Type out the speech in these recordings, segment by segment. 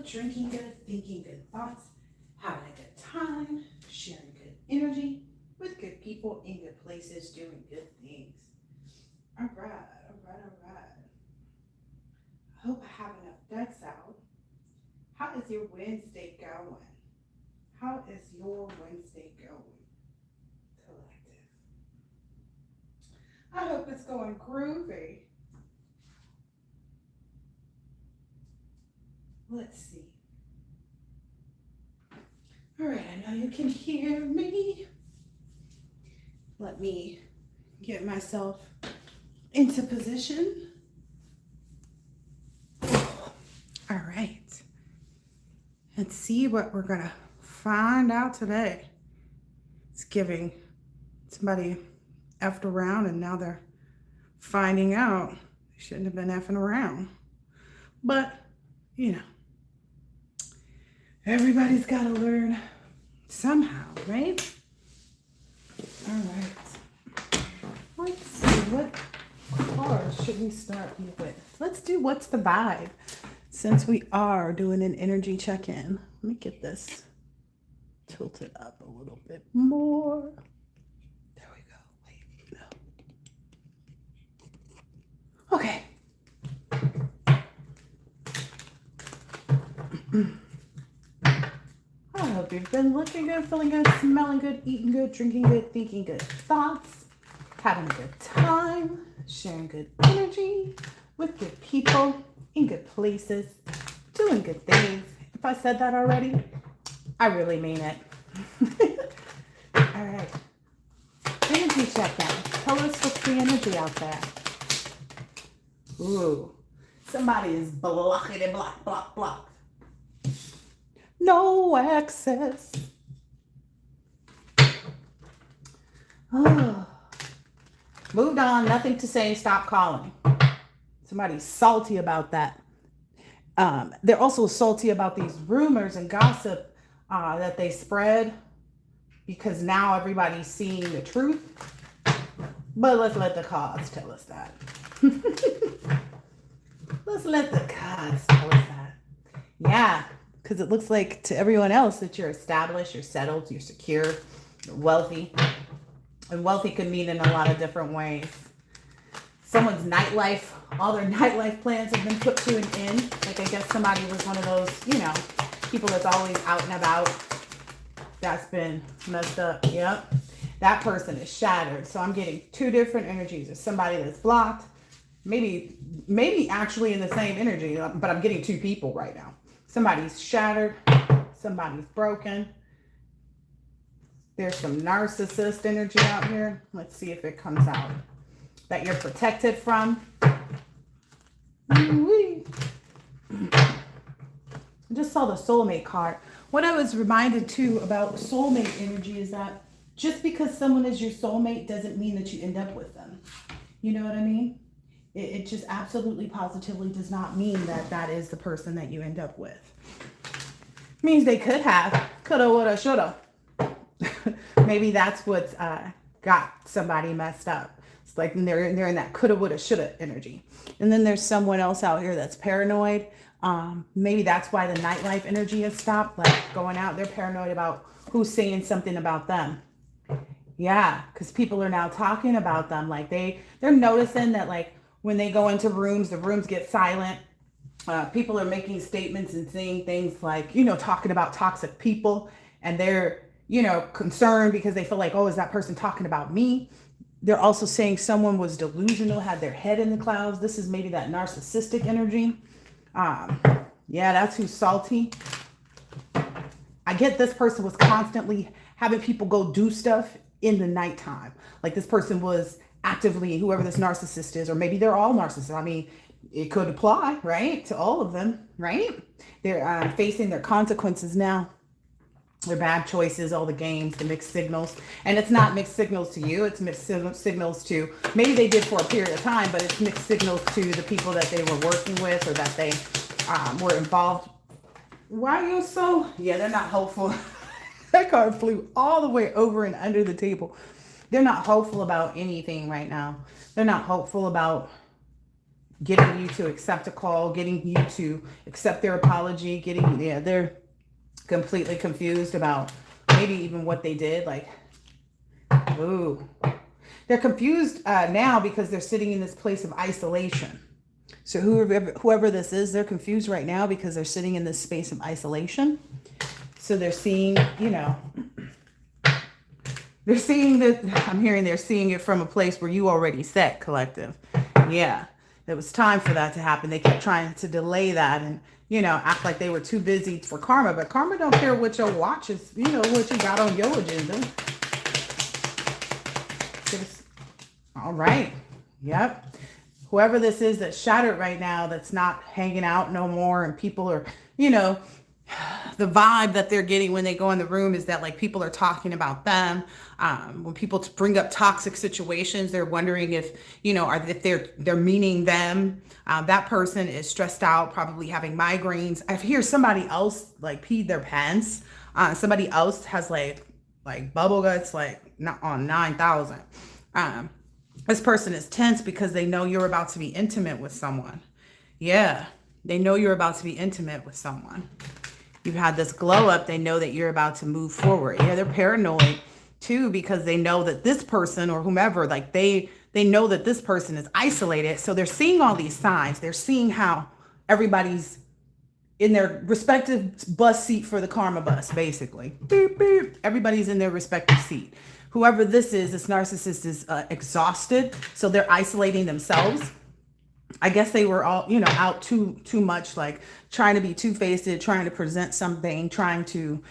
good, drinking good, thinking good thoughts, having a good time, sharing good energy with good people in good places, doing good things. All right, all right, all right. I hope I have enough decks out. How is your Wednesday going? How is your Wednesday going, collective? I hope it's going groovy. Let's see. All right, I know you can hear me. Let me get myself into position. All right. Let's see what we're gonna find out today. It's giving somebody effed around and now they're finding out they shouldn't have been effing around. But, you know, everybody's got to learn somehow, right? All right. Let's see, what cards should we start with? Let's do what's the vibe, since we are doing an energy check-in. Let me get this tilted up a little bit more. There we go. Wait, no. Okay. I hope you've been looking good, feeling good, smelling good, eating good, drinking good, thinking good thoughts, having a good time, sharing good energy with good people in good places, doing good things. If I said that already, I really mean it. All right. Energy check-in. Tell us what's the energy out there. Ooh. Somebody is blocking it, block. No access. Oh. Moved on, nothing to say, stop calling. Somebody's salty about that. They're also salty about these rumors and gossip that they spread, because now everybody's seeing the truth. But let's let the cards tell us that. Let's let the cards tell us that. Yeah, because it looks like to everyone else that you're established, you're settled, you're secure, you're wealthy. And wealthy could mean in a lot of different ways. Someone's nightlife, all their nightlife plans have been put to an end. Like, I guess somebody was one of those, you know, people that's always out and about. That's been messed up. Yep. That person is shattered. So I'm getting two different energies. There's somebody that's blocked. Maybe actually in the same energy, but I'm getting two people right now. Somebody's shattered. Somebody's broken. There's some narcissist energy out here. Let's see if it comes out. That you're protected from. I just saw the soulmate card. What I was reminded too about soulmate energy is that just because someone is your soulmate doesn't mean that you end up with them. You know what I mean? It just absolutely positively does not mean that that is the person that you end up with. It means they could have, coulda, woulda, shoulda. Maybe that's what's got somebody messed up. It's like they're in that coulda, woulda, shoulda energy. And then there's someone else out here that's paranoid. Maybe that's why the nightlife energy has stopped, like going out. They're paranoid about who's saying something about them. Yeah, because people are now talking about them. Like they're noticing that, like, when they go into rooms, the rooms get silent. People are making statements and saying things like, you know, talking about toxic people, and they're, you know, concerned because they feel like, oh, is that person talking about me? They're also saying someone was delusional, had their head in the clouds. This is maybe that narcissistic energy. Yeah, that's who's salty. I get this person was constantly having people go do stuff in the nighttime. Like this person was actively, whoever this narcissist is, or maybe they're all narcissists. I mean, it could apply, right, to all of them, right? They're facing their consequences now. Their bad choices, all the games, the mixed signals. And it's not mixed signals to you. It's mixed signals to, maybe they did for a period of time, but it's mixed signals to the people that they were working with or that they were involved. Why are you so, yeah, they're not hopeful. That card flew all the way over and under the table. They're not hopeful about anything right now. They're not hopeful about getting you to accept a call, getting you to accept their apology, they're completely confused about maybe even what they did. Like, ooh, they're confused now because they're sitting in this place of isolation. So whoever this is, they're confused right now because they're sitting in this space of isolation. So they're seeing, they're seeing that, I'm hearing they're seeing it from a place where you already set, collective. Yeah, it was time for that to happen. They kept trying to delay that and, act like they were too busy for karma. But karma don't care what your watch is, what you got on your agenda. All right. Yep. Whoever this is that's shattered right now, that's not hanging out no more, and people are, the vibe that they're getting when they go in the room is that like people are talking about them. When people bring up toxic situations, they're wondering if, if they're meaning them. That person is stressed out, probably having migraines. I hear somebody else like peed their pants. Somebody else has like bubble guts, like not on 9,000. This person is tense because they know you're about to be intimate with someone. Yeah, they know you're about to be intimate with someone. You've had this glow up. They know that you're about to move forward. Yeah, they're paranoid too because they know that this person or whomever, like they know that this person is isolated. So they're seeing all these signs. They're seeing how everybody's in their respective bus seat for the karma bus, basically. Beep, beep. Everybody's in their respective seat. Whoever this narcissist is exhausted. So they're isolating themselves. I guess they were all, out too much, like trying to be two-faced, trying to present something, trying to,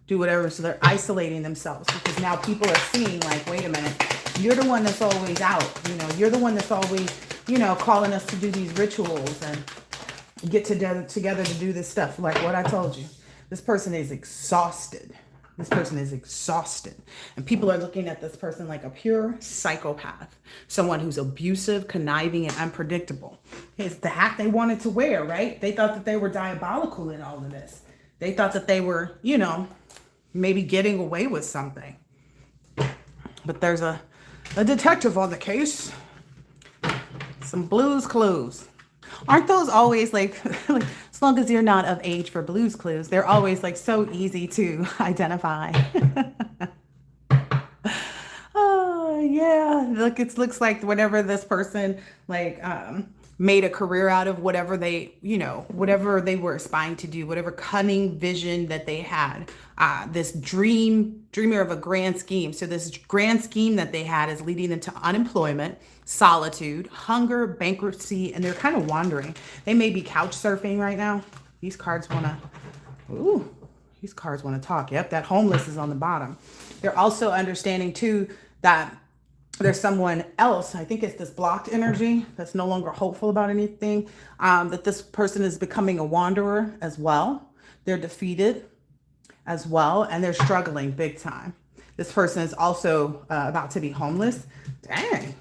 do whatever. So they're isolating themselves because now people are seeing like, wait a minute, you're the one that's always out. You're the one that's always, calling us to do these rituals and get together to do this stuff. Like what I told you, this person is exhausted. This person is exhausted. And people are looking at this person like a pure psychopath. Someone who's abusive, conniving, and unpredictable. It's the hat they wanted to wear, right? They thought that they were diabolical in all of this. They thought that they were, maybe getting away with something. But there's a detective on the case. Some Blue's Clues. Aren't those always like as long as you're not of age for Blue's Clues, they're always like so easy to identify. Oh yeah, look, it looks like whatever this person like made a career out of, whatever they were aspiring to do, whatever cunning vision that they had, this dreamer of a grand scheme. So this grand scheme that they had is leading them to unemployment, solitude, hunger, bankruptcy, and they're kind of wandering. They may be couch surfing right now. These cards want to talk. Yep, that homeless is on the bottom. They're also understanding too that there's someone else, I think it's this blocked energy that's no longer hopeful about anything, that this person is becoming a wanderer as well. They're defeated as well, and they're struggling big time. This person is also about to be homeless. Dang.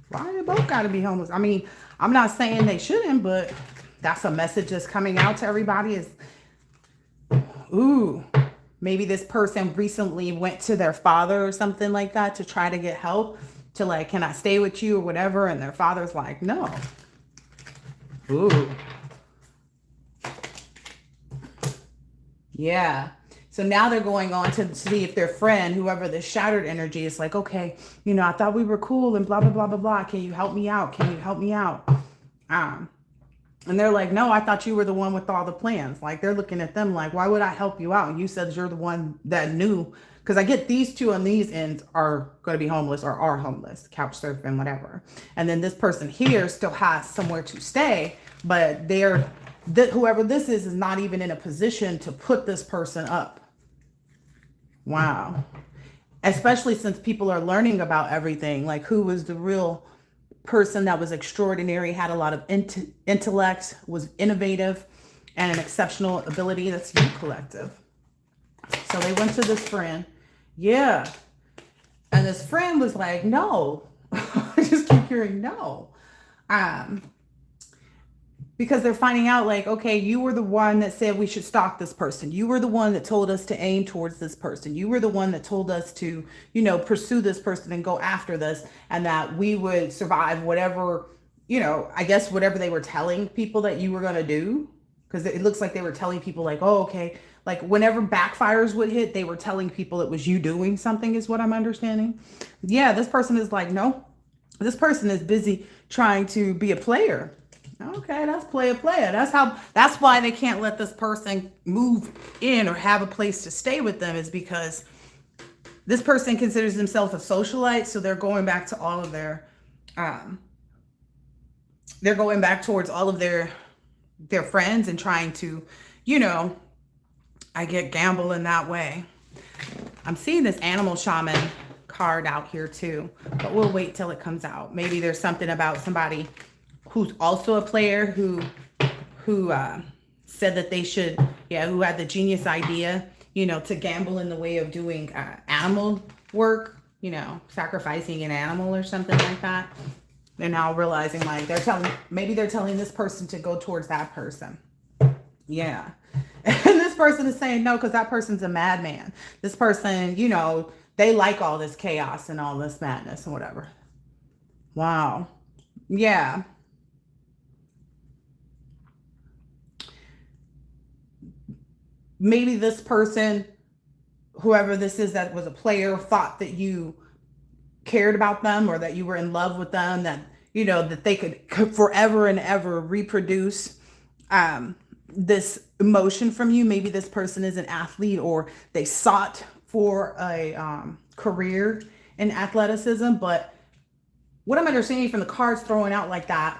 Why they both got to be homeless? I mean, I'm not saying they shouldn't, but that's a message that's coming out to everybody is, ooh, maybe this person recently went to their father or something like that to try to get help, to like, can I stay with you or whatever? And their father's like, no. Ooh. Yeah. So now they're going on to see if their friend, whoever the shattered energy is like, okay, I thought we were cool and blah, blah, blah, blah, blah. Can you help me out? Can you help me out? And they're like, no, I thought you were the one with all the plans. Like they're looking at them like, why would I help you out? You said you're the one that knew. Because I get these two on these ends are going to be homeless or are homeless, couch surfing, whatever. And then this person here still has somewhere to stay, but whoever this is not even in a position to put this person up. Wow. Especially since people are learning about everything, like who was the real person that was extraordinary, had a lot of intellect, was innovative, and an exceptional ability. That's you, collective. So they went to this friend. Yeah. And this friend was like, no. I just keep hearing no. Because they're finding out like, okay, you were the one that said we should stalk this person. You were the one that told us to aim towards this person. You were the one that told us to, pursue this person and go after this, and that we would survive whatever you know, I guess whatever they were telling people that you were going to do, because it looks like they were telling people like, oh, okay. Like whenever backfires would hit, they were telling people it was you doing something is what I'm understanding. Yeah, this person is like, no, this person is busy trying to be a player. Okay, that's player. That's why they can't let this person move in or have a place to stay with them, is because this person considers themselves a socialite. So they're going back to all of their, they're going back towards all of their friends and trying to, you know, I get gamble in that way. I'm seeing this animal shaman card out here too, but we'll wait till it comes out. Maybe there's something about somebody who's also a player who said that they should, who had the genius idea, you know, to gamble in the way of doing animal work, you know, sacrificing an animal or something like that. They're now realizing like maybe they're telling this person to go towards that person. Yeah. And this person is saying no, because that person's a madman. This person, you know, they like all this chaos and all this madness and whatever. Wow. Yeah. Maybe this person, whoever this is that was a player, thought that you cared about them or that you were in love with them, that, you know, that they could forever and ever reproduce this emotion from you. Maybe this person is an athlete, or they sought for a career in athleticism. But what I'm understanding from the cards throwing out like that,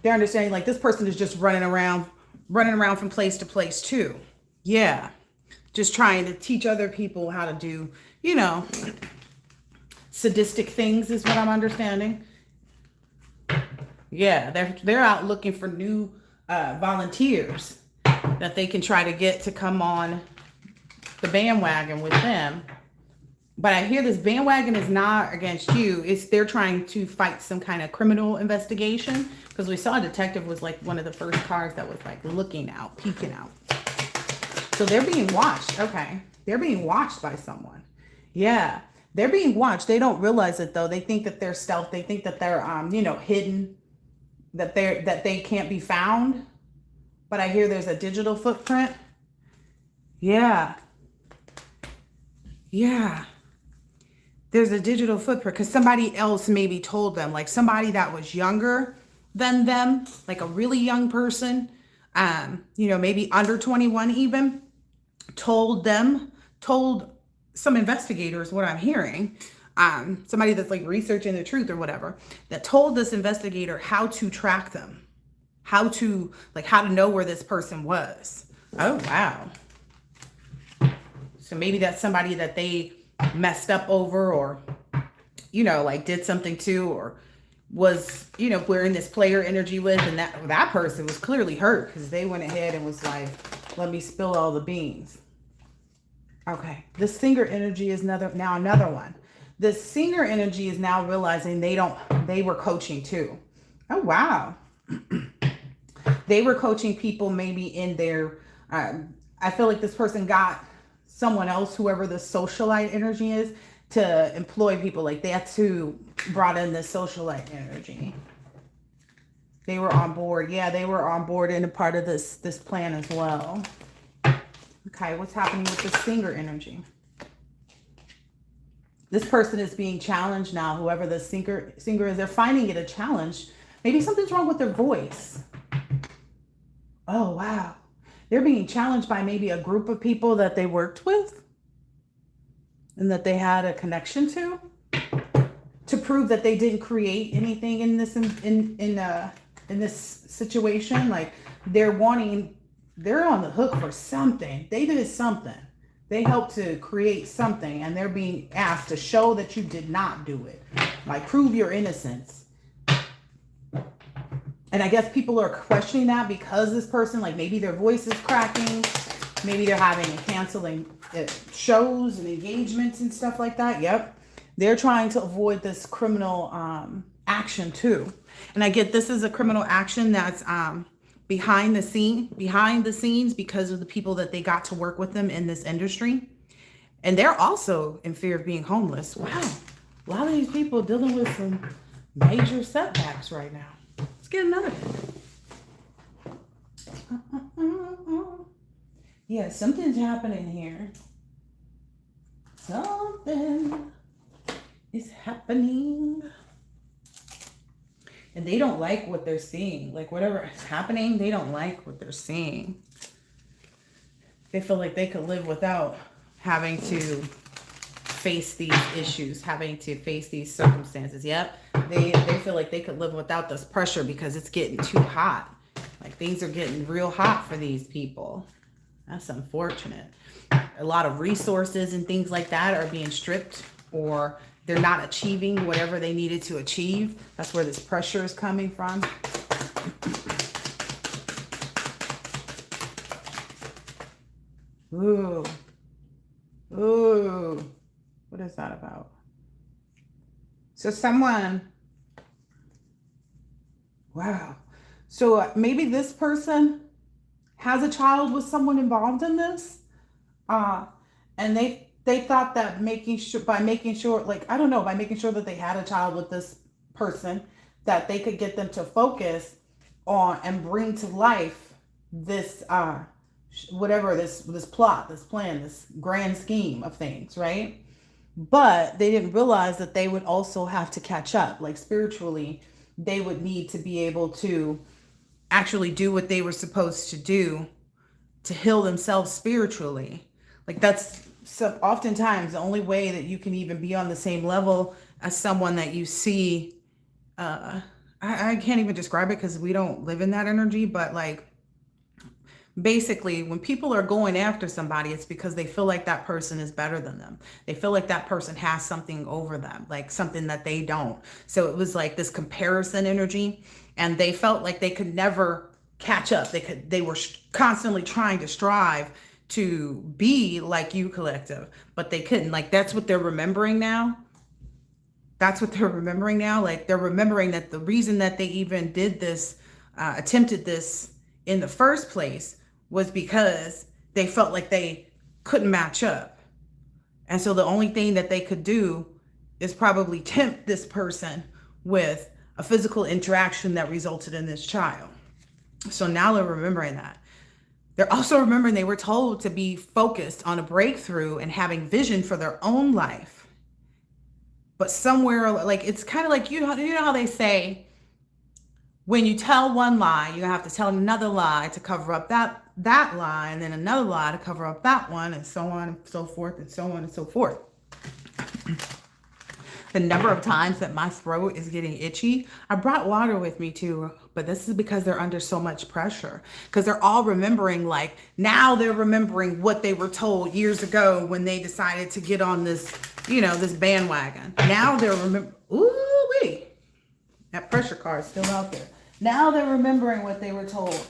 they're understanding like this person is just running around from place to place too. Yeah. Just trying to teach other people how to do, you know, sadistic things is what I'm understanding. Yeah, they're out looking for new volunteers that they can try to get to come on the bandwagon with them. But I hear this bandwagon is not against you. They're trying to fight some kind of criminal investigation, because we saw a detective was like one of the first cards that was like looking out, peeking out. So they're being watched. Okay. They're being watched by someone. Yeah. They're being watched. They don't realize it though. They think that they're stealth. They think that they're, you know, hidden, that they can't be found. But I hear there's a digital footprint. Yeah. Yeah. There's a digital footprint because somebody else maybe told them, like somebody that was younger than them, like a really young person, you know, maybe under 21 even, told some investigators, what I'm hearing, somebody that's like researching the truth or whatever, that told this investigator how to track them, how to know where this person was. Oh, wow. So maybe that's somebody that they messed up over, or, you know, like did something to, or was, you know, wearing this player energy with, and that person was clearly hurt because they went ahead and was like, let me spill all the beans. Okay, the singer energy is another one. The singer energy is now realizing they were coaching too. Oh, wow. They were coaching people maybe in their, I feel like this person got someone else, whoever the socialite energy is, to employ people. Like that's who brought in the socialite energy. They were on board. Yeah, they were on board and a part of this plan as well. Okay, what's happening with the singer energy? This person is being challenged now. Whoever the singer is, they're finding it a challenge. Maybe something's wrong with their voice. Oh, wow. They're being challenged by maybe a group of people that they worked with and that they had a connection to prove that they didn't create anything in this in this situation. Like they're on the hook for something. They did something. They helped to create something, and they're being asked to show that you did not do it. Like prove your innocence. And I guess people are questioning that because this person, like maybe their voice is cracking, maybe they're having and canceling shows and engagements and stuff like that. Yep. They're trying to avoid this criminal action too. And I get this is a criminal action that's behind the scenes because of the people that they got to work with them in this industry. And they're also in fear of being homeless. Wow. A lot of these people dealing with some major setbacks right now. get another. Yeah, something's happening here. Something is happening. And they don't like what they're seeing. Like whatever is happening, they don't like what they're seeing. They feel like they could live without having to face these issues, having to face these circumstances. Yep. They feel like they could live without this pressure because it's getting too hot. Like things are getting real hot for these people. That's unfortunate. A lot of resources and things like that are being stripped, or they're not achieving whatever they needed to achieve. That's where this pressure is coming from. Ooh. Ooh. What is that about? So someone, wow. So maybe this person has a child with someone involved in this. And they thought that by making sure that they had a child with this person, that they could get them to focus on and bring to life this, whatever this plot, this plan, this grand scheme of things, right? But they didn't realize that they would also have to catch up. Like spiritually, they would need to be able to actually do what they were supposed to do to heal themselves spiritually. Like that's oftentimes the only way that you can even be on the same level as someone that you see. I can't even describe it because we don't live in that energy, but like basically when people are going after somebody, it's because they feel like that person is better than them. They feel like that person has something over them, like something that they don't. So it was like this comparison energy, and they felt like they could never catch up. They were constantly trying to strive to be like you, collective, but they couldn't. Like that's what they're remembering now. That's what they're remembering now. Like they're remembering that the reason that they even did this, attempted this in the first place, was because they felt like they couldn't match up. And so the only thing that they could do is probably tempt this person with a physical interaction that resulted in this child. So now they're remembering that. They're also remembering they were told to be focused on a breakthrough and having vision for their own life. But somewhere, like, it's kind of like, you know how they say, when you tell one lie, you have to tell another lie to cover up that lie, and then another lie to cover up that one, and so on and so forth, and so on and so forth. The number of times that my throat is getting itchy, I brought water with me too, but this is because they're under so much pressure, because they're all remembering, like, now they're remembering what they were told years ago when they decided to get on this, this bandwagon. Now they're remembering, ooh-wee, that pressure card is still out there. Now they're remembering what they were told,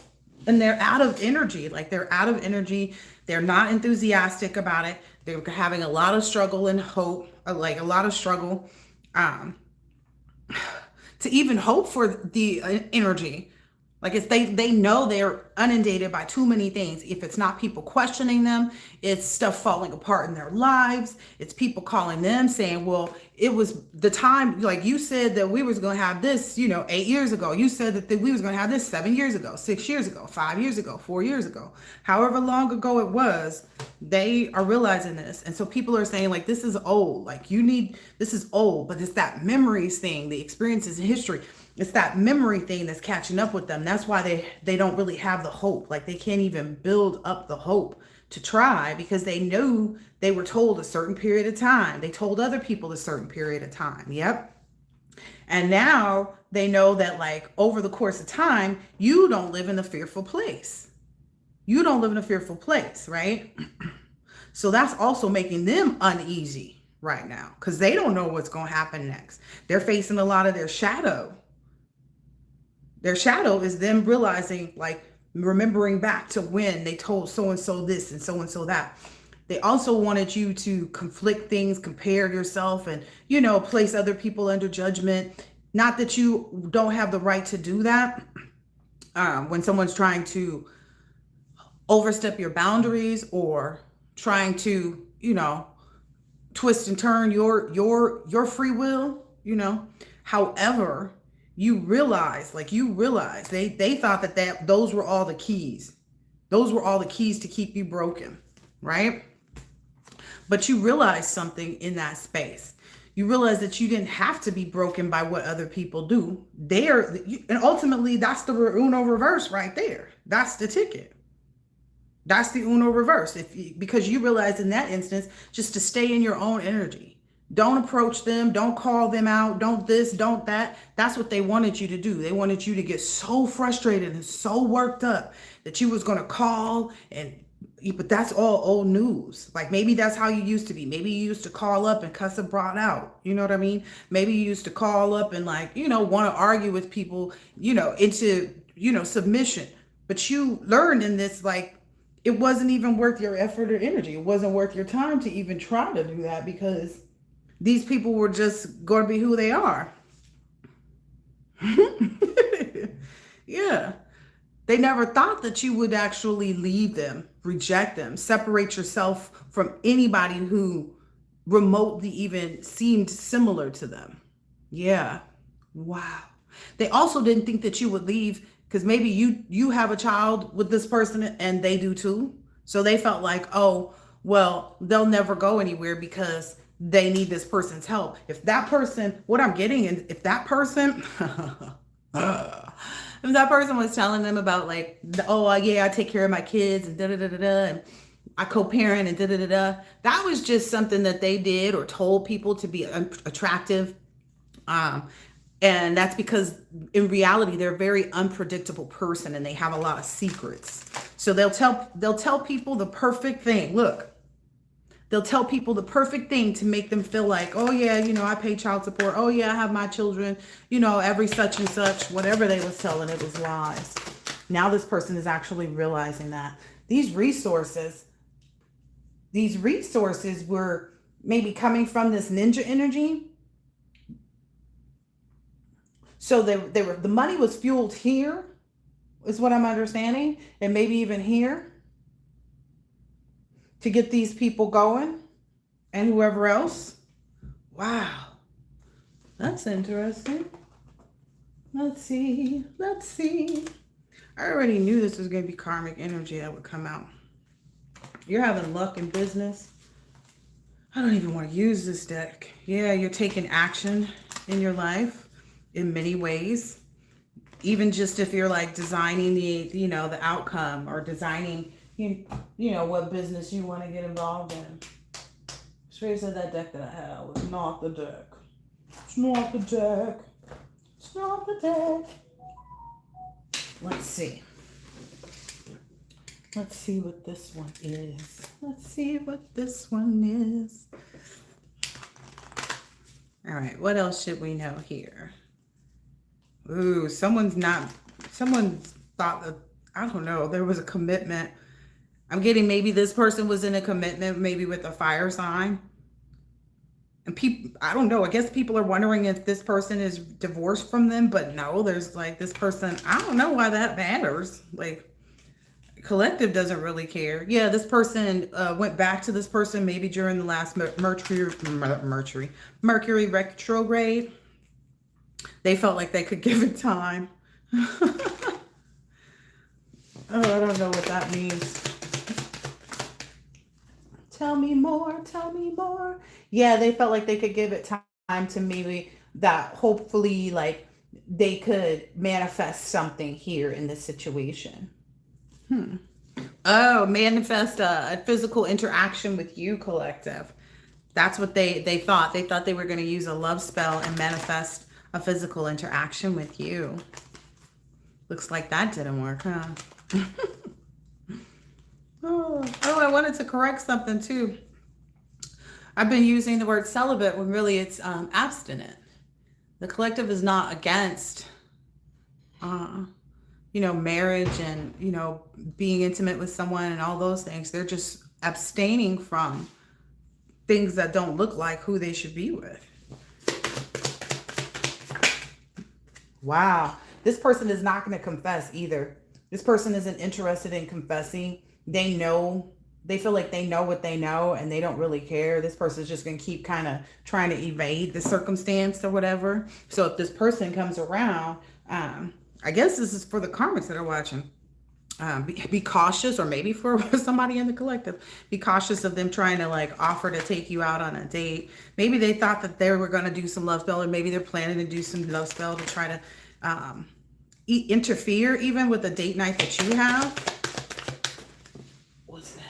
and they're out of energy. Like they're out of energy. They're not enthusiastic about it. They're having a lot of struggle and hope, like a lot of struggle to even hope for the energy. Like it's they know they're inundated by too many things. If it's not people questioning them, it's stuff falling apart in their lives. It's people calling them saying, well, it was the time, like you said that we was going to have this, 8 years ago. You said that we was going to have this 7 years ago, 6 years ago, 5 years ago, 4 years ago, however long ago it was. They are realizing this. And so people are saying, like, this is old. Like this is old, but it's that memories thing, the experiences in history. It's that memory thing that's catching up with them. That's why they don't really have the hope. Like they can't even build up the hope to try, because they knew they were told a certain period of time. They told other people a certain period of time. Yep. And now they know that, like, over the course of time, you don't live in a fearful place. You don't live in a fearful place, right? So that's also making them uneasy right now, because they don't know what's going to happen next. They're facing a lot of their shadow. Their shadow is them realizing, like, remembering back to when they told so-and-so this and so-and-so that. They also wanted you to conflict things, compare yourself, and, place other people under judgment. Not that you don't have the right to do that. When someone's trying to overstep your boundaries or trying to, twist and turn your free will, However, you realize, they thought that those were all the keys. Those were all the keys to keep you broken, right? But you realize something in that space. You realize that you didn't have to be broken by what other people do. And ultimately, that's the Uno reverse right there. That's the ticket. That's the Uno reverse. Because you realize in that instance, just to stay in your own energy. Don't approach them. Don't call them out. Don't this, don't that. That's what they wanted you to do. They wanted you to get so frustrated and so worked up that you was going to call but that's all old news. Like maybe that's how you used to be. Maybe you used to call up and cuss a broad out. You know what I mean? Maybe you used to call up and want to argue with people, into, submission. But you learned in this, it wasn't even worth your effort or energy. It wasn't worth your time to even try to do that because these people were just going to be who they are. Yeah. They never thought that you would actually leave them, reject them, separate yourself from anybody who remotely even seemed similar to them. Yeah. Wow. They also didn't think that you would leave because maybe you have a child with this person and they do too. So they felt like, oh, well, they'll never go anywhere because they need this person's help. If that person, what I'm getting is if that person, if that person was telling them about oh yeah, I take care of my kids and and I co-parent and that was just something that they did or told people to be attractive. And that's because in reality, they're a very unpredictable person and they have a lot of secrets. So they'll tell people the perfect thing. Look, they'll tell people the perfect thing to make them feel like, oh yeah, I pay child support. Oh yeah, I have my children, every such and such, whatever they was telling, it was lies. Now this person is actually realizing that these resources were maybe coming from this ninja energy. So the money was fueled here, is what I'm understanding, and maybe even here to get these people going and whoever else. Wow. That's interesting. Let's see. I already knew this was going to be karmic energy that would come out. You're having luck in business. I don't even want to use this deck. Yeah, you're taking action in your life in many ways. Even just if you're designing the outcome or designing what business you want to get involved in. Straight said that deck that I had was not the deck. It's not the deck. It's not the deck. Let's see. Let's see what this one is. Let's see what this one is. All right, what else should we know here? Ooh, someone's thought that, I don't know, there was a commitment. I'm getting maybe this person was in a commitment, maybe with a fire sign. And people, I don't know, I guess people are wondering if this person is divorced from them, but no, there's this person, I don't know why that matters. Collective doesn't really care. Yeah, this person went back to this person maybe during the last Mercury retrograde. They felt like they could give it time. Oh, I don't know what that means. Tell me more, tell me more. Yeah, they felt like they could give it time to maybe that hopefully they could manifest something here in this situation. Oh, manifest a physical interaction with you, collective. That's what they thought. They thought they were going to use a love spell and manifest a physical interaction with you. Looks like that didn't work, huh? Oh, I wanted to correct something too. I've been using the word celibate when really it's abstinent. The collective is not against, marriage and, being intimate with someone and all those things. They're just abstaining from things that don't look like who they should be with. Wow. This person is not going to confess either. This person isn't interested in confessing. They know they feel like they know what they know and they don't really care. This person's just going to keep kind of trying to evade the circumstance or whatever. So if this person comes around, I guess this is for the karmics that are watching. Be cautious, or maybe for somebody in the collective, be cautious of them trying to like offer to take you out on a date. Maybe they thought that they were going to do some love spell, or maybe they're planning to do some love spell to try to interfere even with the date night that you have. What's that?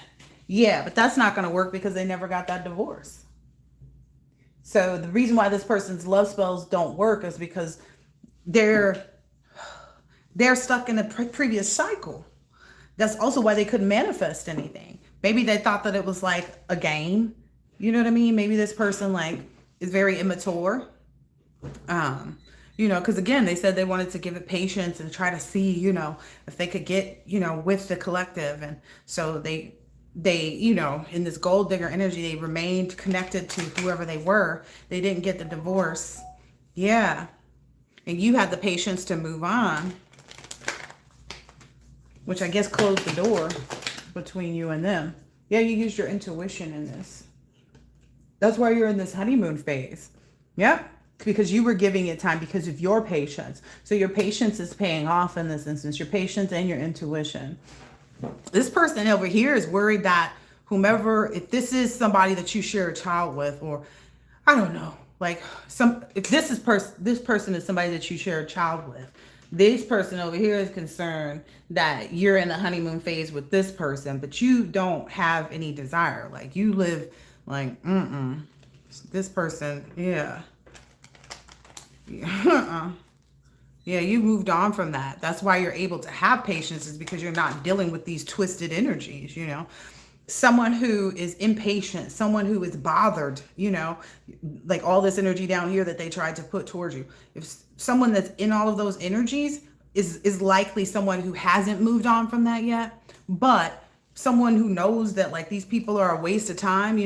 Yeah, but that's not going to work because they never got that divorce. So the reason why this person's love spells don't work is because they're stuck in a previous cycle. That's also why they couldn't manifest anything. Maybe they thought that it was like a game. You know what I mean? Maybe this person like is very immature. Because again, they said they wanted to give it patience and try to see, if they could get, with the collective. And so they, in this gold digger energy, they remained connected to whoever they were. They didn't get the divorce. Yeah. And you had the patience to move on, which I guess closed the door between you and them. Yeah, you used your intuition in this. That's why you're in this honeymoon phase. Yep. Because you were giving it time because of your patience. So your patience is paying off in this instance. Your patience and your intuition. This person over here is worried that whomever, if this is somebody that you share a child with, or I don't know, like if this person is somebody that you share a child with, this person over here is concerned that you're in a honeymoon phase with this person, but you don't have any desire. Like you live like, this person, yeah. Yeah, you moved on from that. That's why you're able to have patience, is because you're not dealing with these twisted energies, Someone who is impatient, someone who is bothered, like all this energy down here that they tried to put towards you. If someone that's in all of those energies is likely someone who hasn't moved on from that yet, but someone who knows that like these people are a waste of time,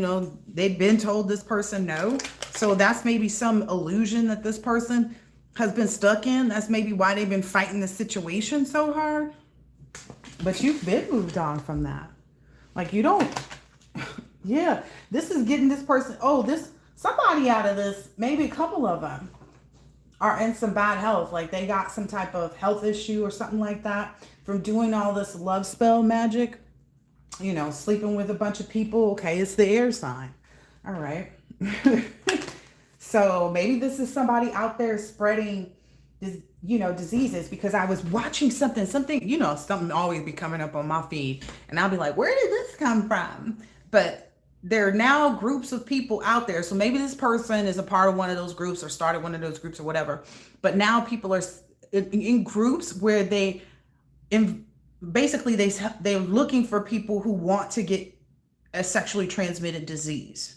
they've been told this person no. So that's maybe some illusion that this person has been stuck in. That's maybe why they've been fighting the situation so hard. But you've been moved on from that. Like you don't, yeah, this is getting this person, somebody out of this, maybe a couple of them are in some bad health. Like they got some type of health issue or something like that from doing all this love spell magic, sleeping with a bunch of people. Okay, it's the air sign. All right. So maybe this is somebody out there spreading diseases, because I was watching something, something always be coming up on my feed and I'll be like, where did this come from? But there are now groups of people out there. So maybe this person is a part of one of those groups or started one of those groups or whatever. But now people are in groups where basically they're looking for people who want to get a sexually transmitted disease.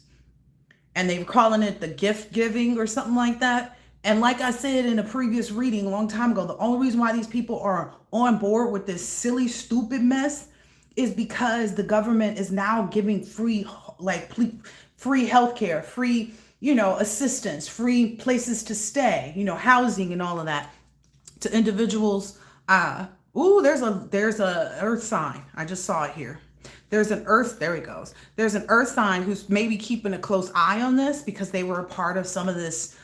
And they're calling it the gift giving or something like that. And like I said in a previous reading a long time ago, the only reason why these people are on board with this silly, stupid mess is because the government is now giving free healthcare, free, assistance, free places to stay, housing and all of that to individuals. There's a earth sign. I just saw it here. There's an earth, there he goes. There's an earth sign who's maybe keeping a close eye on this because they were a part of some of this,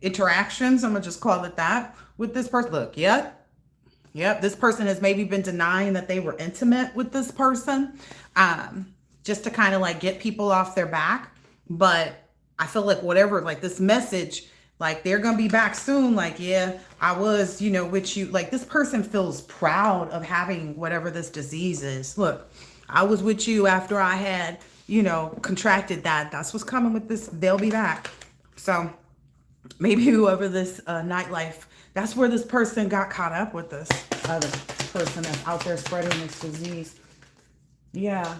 interactions. I'm gonna just call it that with this person. Look, yep. This person has maybe been denying that they were intimate with this person, just to kind of like get people off their back. But I feel like whatever, like this message, like they're gonna be back soon. Like, yeah, I was, with you. Like this person feels proud of having whatever this disease is. Look, I was with you after I had, contracted that. That's what's coming with this. They'll be back. So maybe whoever this nightlife, that's where this person got caught up with this other person that's out there spreading this disease. Yeah.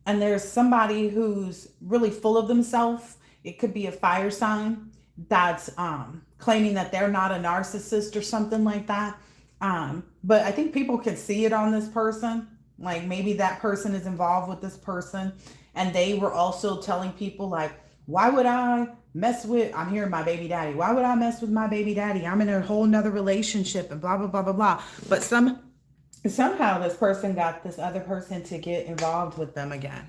And there's somebody who's really full of themselves. It could be a fire sign that's claiming that they're not a narcissist or something like that. But I think people can see it on this person. Like maybe that person is involved with this person. And they were also telling people like, why would I mess with, I'm hearing my baby daddy. Why would I mess with my baby daddy? I'm in a whole nother relationship and blah, blah, blah, blah, blah. But somehow this person got this other person to get involved with them again.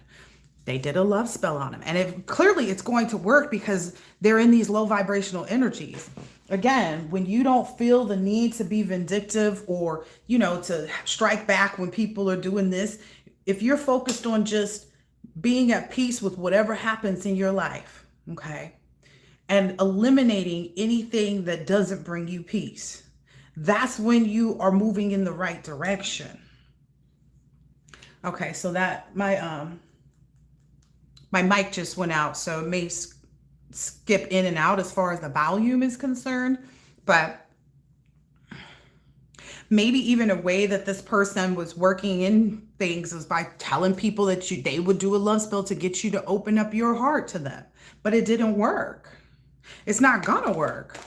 They did a love spell on him. And clearly it's going to work because they're in these low vibrational energies. Again, when you don't feel the need to be vindictive or, you know, to strike back when people are doing this, if you're focused on just being at peace with whatever happens in your life, okay, and eliminating anything that doesn't bring you peace, that's when you are moving in the right direction. Okay, so that my mic just went out, so it may skip in and out as far as the volume is concerned, but maybe even a way that this person was working in things was by telling people that they would do a love spell to get you to open up your heart to them, but it didn't work. It's not gonna work.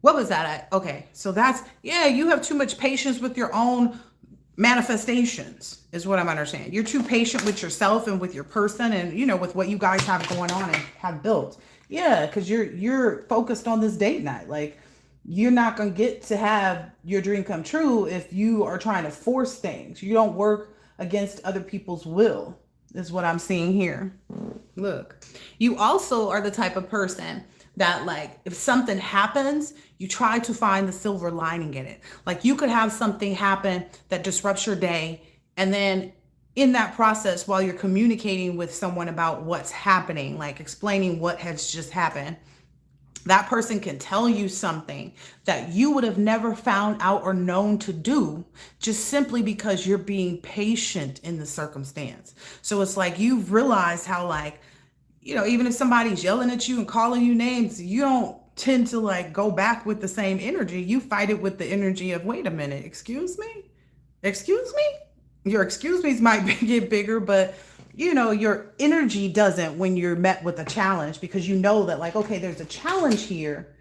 What was that at? Okay, so that's, yeah, you have too much patience with your own manifestations is what I'm understanding. You're too patient with yourself and with your person and, you know, with what you guys have going on and have built. Yeah, because you're focused on this date night. Like, you're not going to get to have your dream come true if you are trying to force things. You don't work against other people's will, is what I'm seeing here. Look, you also are the type of person that, like, if something happens, you try to find the silver lining in it. Like, you could have something happen that disrupts your day, and then in that process, while you're communicating with someone about what's happening, like explaining what has just happened, that person can tell you something that you would have never found out or known to do just simply because you're being patient in the circumstance. So it's like you've realized how, like, you know, even if somebody's yelling at you and calling you names, you don't tend to like go back with the same energy. You fight it with the energy of, wait a minute, excuse me? Excuse me? Your excuse me's might get bigger, but you know, your energy doesn't when you're met with a challenge, because you know that, like, okay, there's a challenge here.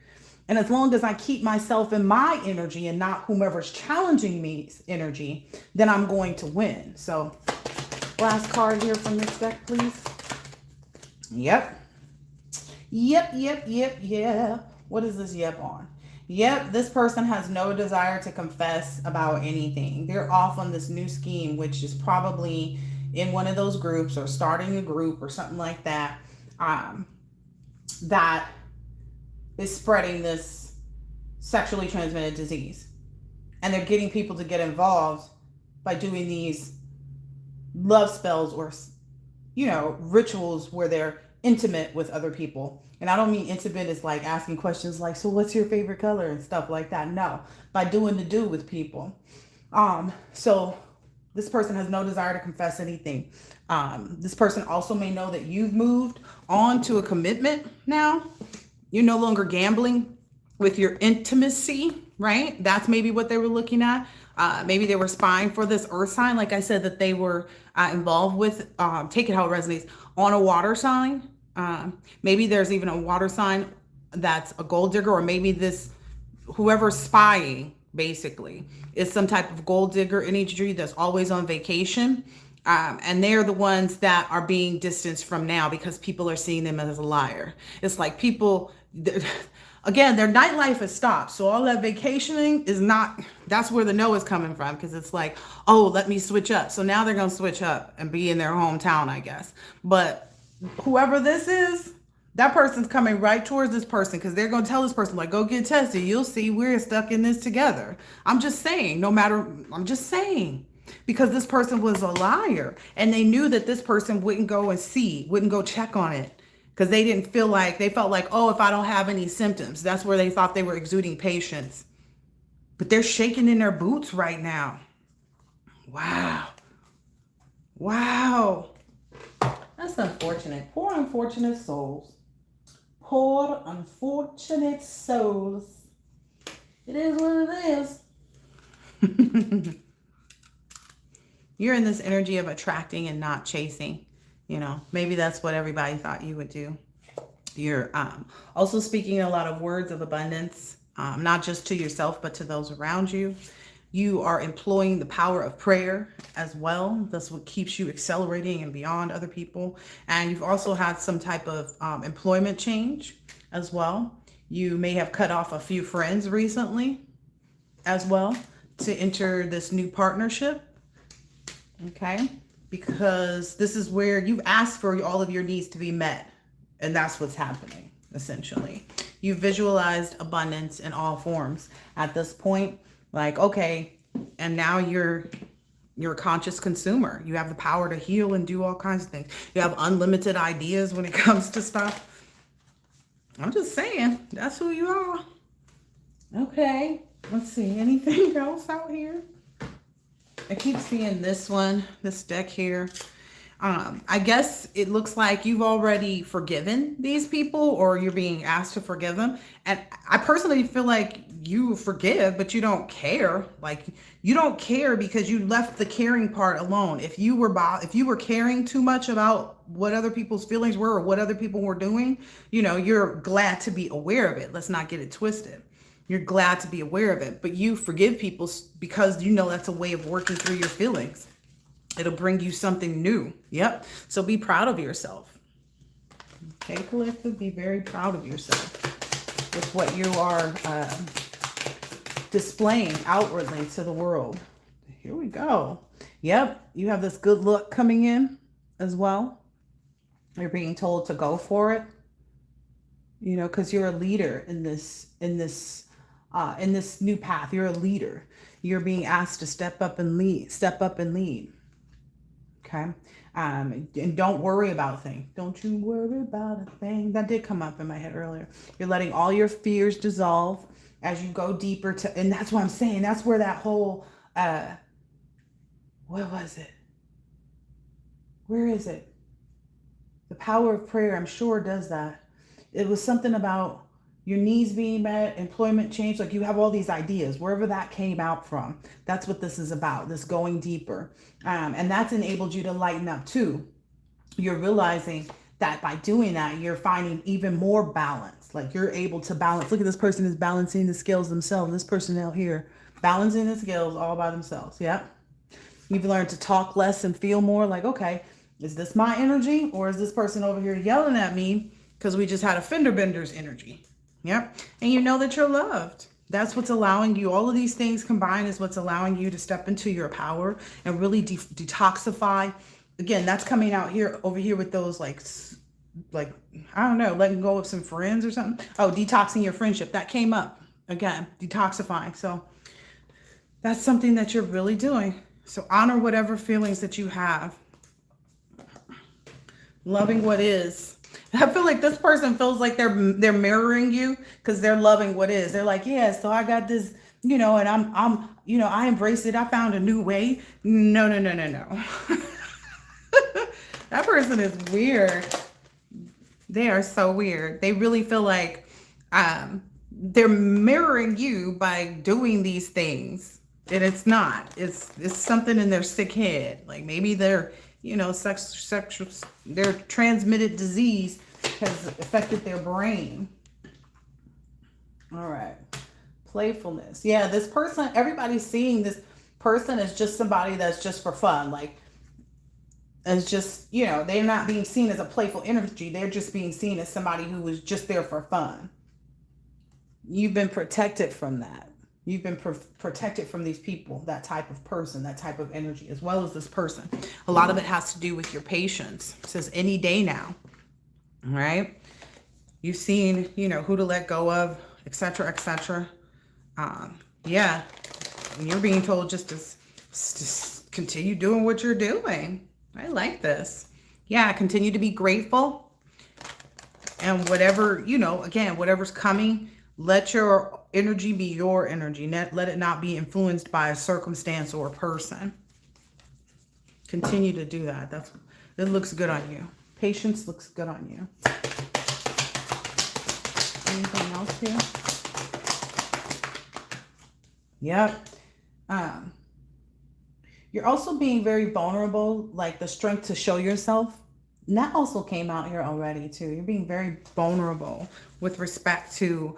And as long as I keep myself in my energy and not whomever's challenging me's energy, then I'm going to win. So last card here from this deck, please. Yep. What is this yep on? Yep, this person has no desire to confess about anything. They're off on this new scheme, which is probably in one of those groups or starting a group or something like that, that is spreading this sexually transmitted disease. And they're getting people to get involved by doing these love spells or, you know, rituals where they're intimate with other people. And I don't mean intimate as like asking questions like, so what's your favorite color and stuff like that. No, by doing the do with people. So this person has no desire to confess anything. This person also may know that you've moved on to a commitment now. You're no longer gambling with your intimacy, right? That's maybe what they were looking at. Maybe they were spying for this earth sign. Like I said, that they were involved with, take it how it resonates, on a water sign. Maybe there's even a water sign that's a gold digger, or maybe this, whoever's spying basically is some type of gold digger energy that's always on vacation. And they're the ones that are being distanced from now because people are seeing them as a liar. It's like people, again, their nightlife has stopped. So all that vacationing is not, that's where the no is coming from. Because it's like, oh, let me switch up. So now they're going to switch up and be in their hometown, I guess. But whoever this is, that person's coming right towards this person, because they're going to tell this person, like, go get tested. You'll see we're stuck in this together. I'm just saying, I'm just saying, because this person was a liar, and they knew that this person wouldn't go check on it, because they felt like, oh, if I don't have any symptoms, that's where they thought they were exuding patience. But they're shaking in their boots right now. Wow. That's unfortunate. Poor unfortunate souls. Poor unfortunate souls. It is what it is. You're in this energy of attracting and not chasing. You know, maybe that's what everybody thought you would do. You're also speaking a lot of words of abundance, not just to yourself, but to those around you. You are employing the power of prayer as well. That's what keeps you accelerating and beyond other people. And you've also had some type of employment change as well. You may have cut off a few friends recently as well to enter this new partnership. Okay, because this is where you've asked for all of your needs to be met, and that's what's happening. Essentially, you visualized abundance in all forms at this point. Like, okay, and now you're a conscious consumer. You have the power to heal and do all kinds of things. You have unlimited ideas when it comes to stuff. I'm just saying, that's who you are. Okay, let's see, anything else out here? I keep seeing this one, this deck here. I guess it looks like you've already forgiven these people, or you're being asked to forgive them. And I personally feel like you forgive, but you don't care. Like, you don't care because you left the caring part alone. If you were caring too much about what other people's feelings were or what other people were doing, you know, you're glad to be aware of it. Let's not get it twisted. You're glad to be aware of it, but you forgive people because you know that's a way of working through your feelings. It'll bring you something new. Yep. So be proud of yourself. Okay, collective, be very proud of yourself with what you are displaying outwardly to the world. Here we go. Yep. You have this good look coming in as well. You're being told to go for it. You know, because you're a leader in this new path. You're a leader. You're being asked to step up and lead. Okay. And don't worry about things. Don't you worry about a thing. That did come up in my head earlier. You're letting all your fears dissolve as you go deeper and that's what I'm saying. That's where that whole, what was it? Where is it? The power of prayer, I'm sure, does that. It was something about your needs being met, employment change, like you have all these ideas, wherever that came out from. That's what this is about, this going deeper. And that's enabled you to lighten up too. You're realizing that by doing that, you're finding even more balance. Like you're able to balance. Look at this person is balancing the scales themselves. This person out here, balancing the scales all by themselves. Yep. You've learned to talk less and feel more like, okay, is this my energy or is this person over here yelling at me because we just had a fender bender's energy? Yep. And you know that you're loved. That's what's allowing you, all of these things combined is what's allowing you to step into your power and really detoxify. Again, that's coming out here over here with those like, I don't know, letting go of some friends or something. Oh, detoxing your friendship. That came up again, detoxifying. So that's something that you're really doing. So honor whatever feelings that you have. Loving what is. I feel like this person feels like they're mirroring you because they're loving what is. They're like, yeah, so I got this, you know, and I'm, you know, I embraced it. I found a new way. No. That person is weird. They are so weird. They really feel like they're mirroring you by doing these things. And it's not. It's something in their sick head. Like maybe they're, you know, their transmitted disease has affected their brain. All right. Playfulness. Yeah, this person, everybody's seeing this person as just somebody that's just for fun. Like, as just, you know, they're not being seen as a playful energy. They're just being seen as somebody who was just there for fun. You've been protected from that. You've been protected from these people, that type of person, that type of energy, as well as this person. A lot of it has to do with your patience. It says any day now, all right? You've seen, you know, who to let go of, etc., etc. Yeah, and you're being told just to continue doing what you're doing. I like this. Yeah, continue to be grateful. And whatever, you know, again, whatever's coming, let your energy be your energy. Let it not be influenced by a circumstance or a person. Continue to do that. It looks good on you. Patience looks good on you. Anything else here? Yep. You're also being very vulnerable, like the strength to show yourself. And that also came out here already too. You're being very vulnerable with respect to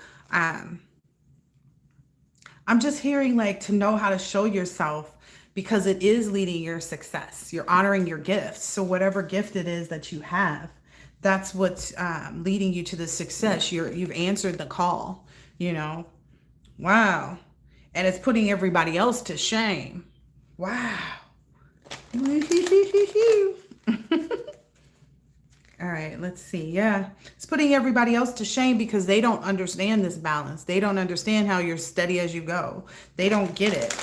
I'm just hearing like to know how to show yourself, because it is leading your success. You're honoring your gifts. So whatever gift it is that you have, that's what's leading you to the success. You've answered the call, you know. Wow. And it's putting everybody else to shame. Wow. All right, let's see. Yeah, it's putting everybody else to shame because they don't understand this balance. They don't understand how you're steady as you go. They don't get it.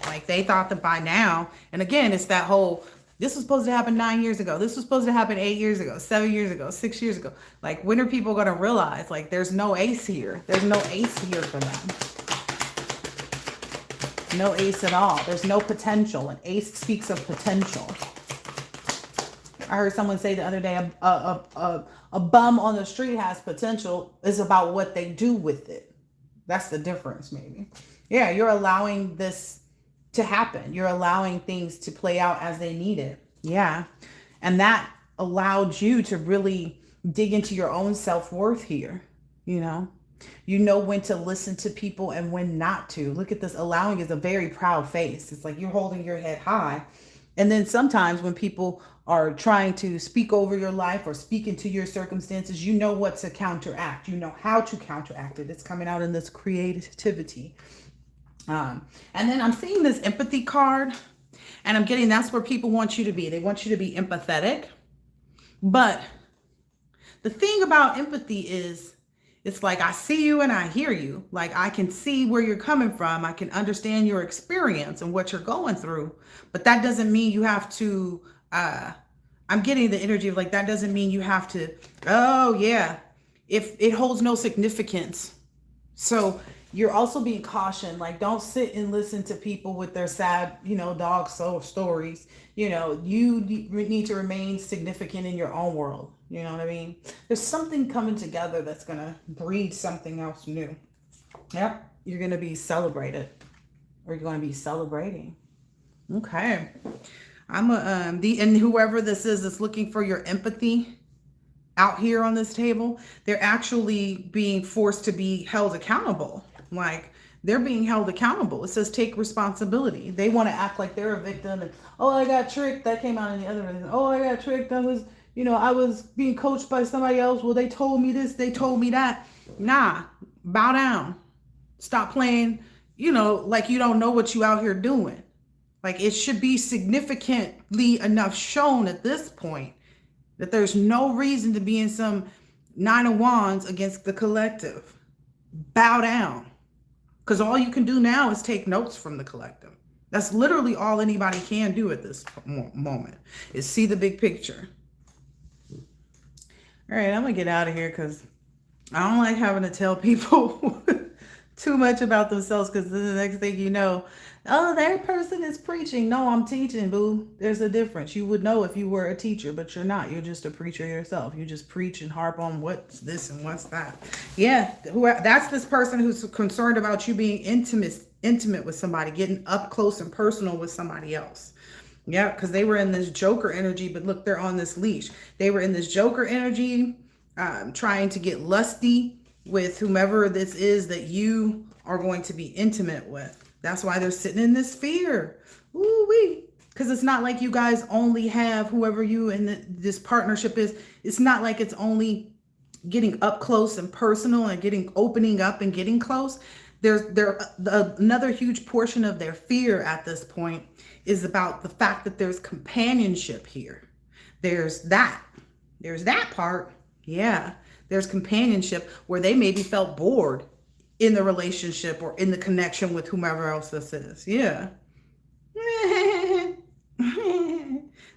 Like they thought that by now, and again, it's that whole, this was supposed to happen 9 years ago. This was supposed to happen 8 years ago, 7 years ago, 6 years ago. Like, when are people going to realize, like, there's no ace here. There's no ace here for them. No ace at all. There's no potential. An ace speaks of potential. I heard someone say the other day, a bum on the street has potential. It's about what they do with it. That's the difference, maybe. Yeah, you're allowing this to happen. You're allowing things to play out as they need it. Yeah. And that allowed you to really dig into your own self-worth here. You know when to listen to people and when not to. Look at this. Allowing is a very proud face. It's like you're holding your head high. And then sometimes when people are trying to speak over your life or speak into your circumstances, you know what to counteract. You know how to counteract it. It's coming out in this creativity. And then I'm seeing this empathy card, and I'm getting that's where people want you to be. They want you to be empathetic. But the thing about empathy is, it's like I see you and I hear you. Like I can see where you're coming from. I can understand your experience and what you're going through. But that doesn't mean you have to, I'm getting the energy of like, that doesn't mean you have to, oh yeah, if it holds no significance. So you're also being cautioned, like don't sit and listen to people with their sad, dog soul stories. You need to remain significant in your own world. You know what I mean? There's something coming together that's going to breed something else new. Yep. You're going to be celebrated, or you're going to be celebrating. Okay. And whoever this is that's looking for your empathy out here on this table, they're actually being forced to be held accountable. Like they're being held accountable. It says take responsibility. They want to act like they're a victim. And, oh, I got tricked. That came out in the other one. Oh, I got tricked. I was being coached by somebody else. Well, they told me this. They told me that. Nah, bow down. Stop playing, like you don't know what you out here doing. Like it should be significantly enough shown at this point that there's no reason to be in some 9 of Wands against the collective. Bow down. Because all you can do now is take notes from the collective. That's literally all anybody can do at this moment is see the big picture. All right, I'm going to get out of here because I don't like having to tell people too much about themselves, because the next thing you know, oh, that person is preaching. No, I'm teaching, boo. There's a difference. You would know if you were a teacher, but you're not. You're just a preacher yourself. You just preach and harp on what's this and what's that. Yeah, that's this person who's concerned about you being intimate with somebody, getting up close and personal with somebody else. Yeah, because they were in this Joker energy, but look, they're on this leash. They were in this Joker energy, trying to get lusty with whomever this is that you are going to be intimate with. That's why they're sitting in this fear. Ooh-wee. Because it's not like you guys only have whoever you in this partnership is. It's not like it's only getting up close and personal and opening up and getting close. Another huge portion of their fear at this point is about the fact that there's companionship here. There's that part. Yeah. There's companionship where they maybe felt bored in the relationship or in the connection with whomever else this is. Yeah.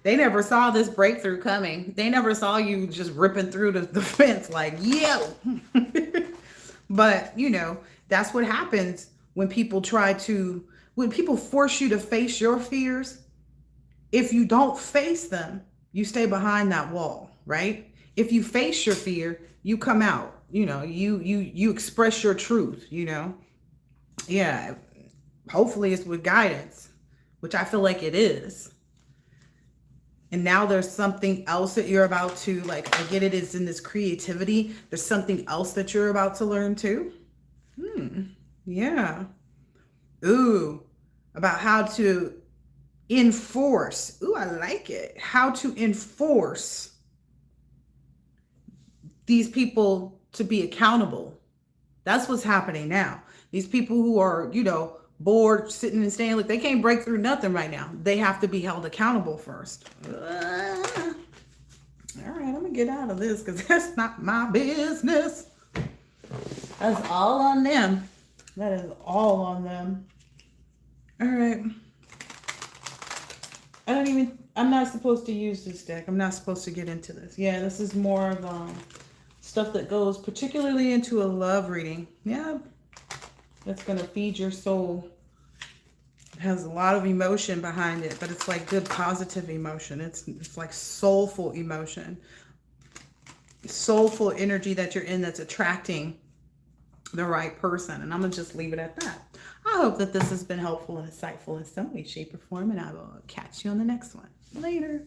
They never saw this breakthrough coming. They never saw you just ripping through the fence like, yeah. But, that's what happens when people force you to face your fears. If you don't face them, you stay behind that wall, right? If you face your fear, you come out, you express your truth, Yeah. Hopefully it's with guidance, which I feel like it is. And now there's something else that you're about to, like, I get it is in this creativity. There's something else that you're about to learn too. Yeah. Ooh, about how to enforce. Ooh, I like it. How to enforce these people to be accountable. That's what's happening now. These people who are, you know, bored, sitting and staying, like they can't break through nothing right now. They have to be held accountable first. All right, I'm gonna get out of this because that's not my business. That's all on them. That is all on them. All right. I'm not supposed to use this deck. I'm not supposed to get into this. Yeah, this is more of stuff that goes particularly into a love reading. Yeah, that's going to feed your soul. It has a lot of emotion behind it, but it's like good positive emotion. It's like soulful emotion. Soulful energy that you're in that's attracting the right person. And I'm going to just leave it at that. I hope that this has been helpful and insightful in some way, shape, or form, and I will catch you on the next one. Later.